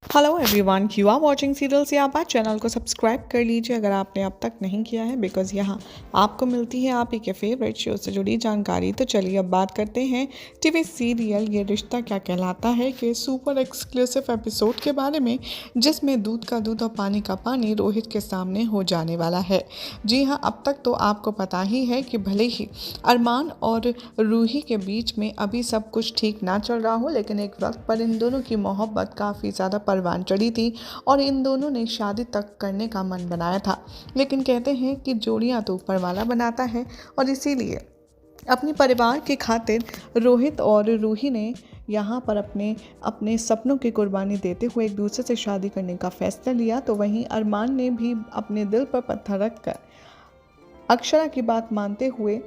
Hello everyone, you are watching serials यहाँ पर। Channel को सब्सक्राइब कर लीजिए अगर आपने अब तक नहीं किया है, बिकॉज यहाँ आपको मिलती है आप ही के फेवरेट शो से जुड़ी जानकारी। तो चलिए अब बात करते हैं टीवी सीरियल ये रिश्ता क्या कहलाता है के सुपर एक्सक्लूसिव एपिसोड के बारे में, जिसमें दूध का दूध और पानी का पानी रोहित के सामने हो जाने वाला है। जी हाँ, अब तक तो आपको पता ही है कि भले ही अरमान और रूही के बीच में अभी सब कुछ ठीक ना चल रहा हो, लेकिन एक वक्त पर इन दोनों की मोहब्बत काफ़ी ज़्यादा परवान चढ़ी थी और इन दोनों ने शादी तक करने का मन बनाया था। लेकिन कहते हैं कि जोड़ियां तो ऊपर वाला बनाता है, और इसीलिए अपने परिवार की खातिर रोहित और रूही ने यहाँ पर अपने अपने सपनों की कुर्बानी देते हुए एक दूसरे से शादी करने का फैसला लिया। तो वहीं अरमान ने भी अपने दिल पर पत्थर रखकर अक्षरा की बात मानते हुए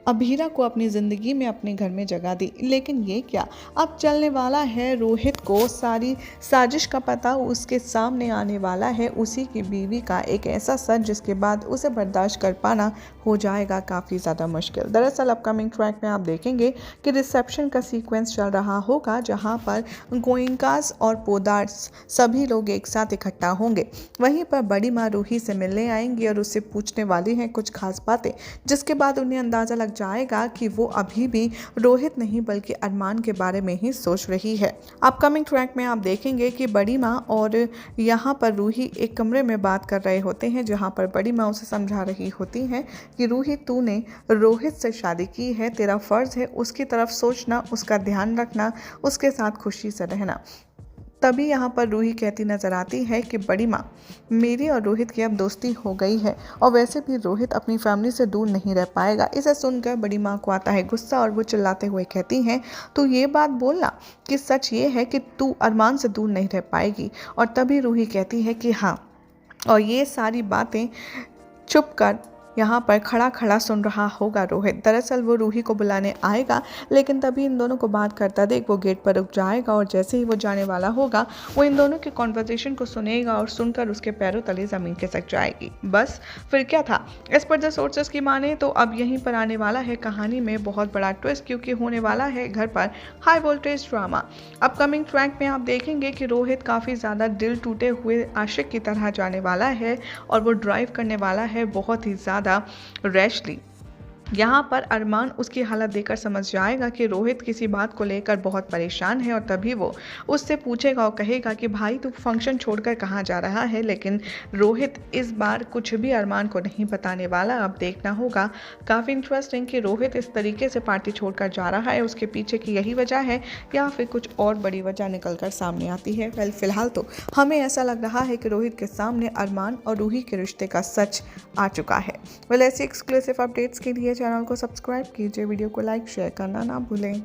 अभीरा को अपनी ज़िंदगी में अपने घर में जगह दी। लेकिन ये क्या, अब चलने वाला है रोहित को सारी साजिश का पता उसके सामने आने वाला है उसी की बीवी का एक ऐसा सच जिसके बाद उसे बर्दाश्त कर पाना हो जाएगा काफ़ी ज़्यादा मुश्किल। दरअसल अपकमिंग ट्रैक में आप देखेंगे कि रिसेप्शन का सीक्वेंस चल रहा होगा, जहाँ पर गोइंकास और पोदार्स सभी लोग एक साथ इकट्ठा होंगे। वहीं पर बड़ी माँ रूही से मिलने आएंगी और उससे पूछने वाली हैं कुछ खास बातें, जिसके बाद उन्हें अंदाज़ा लग जाएगा कि वो अभी भी रोहित नहीं बल्कि अरमान के बारे में ही सोच रही है। अपकमिंग ट्रैक में आप देखेंगे कि बड़ी माँ और यहाँ पर रूही एक कमरे में बात कर रहे होते हैं, जहाँ पर बड़ी माँ उसे समझा रही होती हैं कि रूही, तूने रोहित से शादी की है, तेरा फर्ज है उसकी तरफ सोचना, उसका ध्यान रखना, उसके साथ खुशी से रहना। तभी यहाँ पर रूही कहती नजर आती है कि बड़ी माँ, मेरी और रोहित की अब दोस्ती हो गई है और वैसे भी रोहित अपनी फैमिली से दूर नहीं रह पाएगा। इसे सुनकर बड़ी माँ को आता है गुस्सा और वो चिल्लाते हुए कहती हैं, तो ये बात बोलना कि सच ये है कि तू अरमान से दूर नहीं रह पाएगी। और तभी रूही कहती है कि हाँ, और ये सारी बातें चुप कर यहाँ पर खड़ा खड़ा सुन रहा होगा रोहित। दरअसल वो रूही को बुलाने आएगा, लेकिन तभी इन दोनों को बात करता देख वो गेट पर रुक जाएगा और जैसे ही वो जाने वाला होगा वो इन दोनों की कॉन्वर्सेशन को सुनेगा और सुनकर उसके पैरों तले ज़मीन खिसक जाएगी। बस फिर क्या था, एज पर द सोर्सेस की माने तो अब यहीं पर आने वाला है कहानी में बहुत बड़ा ट्विस्ट, क्योंकि होने वाला है घर पर high voltage drama. Upcoming track में आप देखेंगे कि रोहित काफ़ी ज़्यादा दिल टूटे हुए आशिक की तरह जाने वाला है और वो ड्राइव करने वाला है बहुत ही ज़्यादा रैशली। यहाँ पर अरमान उसकी हालत देखकर समझ जाएगा कि रोहित किसी बात को लेकर बहुत परेशान है और तभी वो उससे पूछेगा और कहेगा कि भाई तू फंक्शन छोड़कर कहाँ जा रहा है। लेकिन रोहित इस बार कुछ भी अरमान को नहीं बताने वाला। अब देखना होगा, काफ़ी इंटरेस्टिंग कि रोहित इस तरीके से पार्टी छोड़कर जा रहा है, उसके पीछे की यही वजह है या फिर कुछ और बड़ी वजह निकल कर सामने आती है। फिलहाल तो हमें ऐसा लग रहा है कि रोहित के सामने अरमान और रूही के रिश्ते का सच आ चुका है। ऐसे एक्सक्लूसिव अपडेट्स के लिए चैनल को सब्सक्राइब कीजिए, वीडियो को लाइक शेयर करना ना भूलें।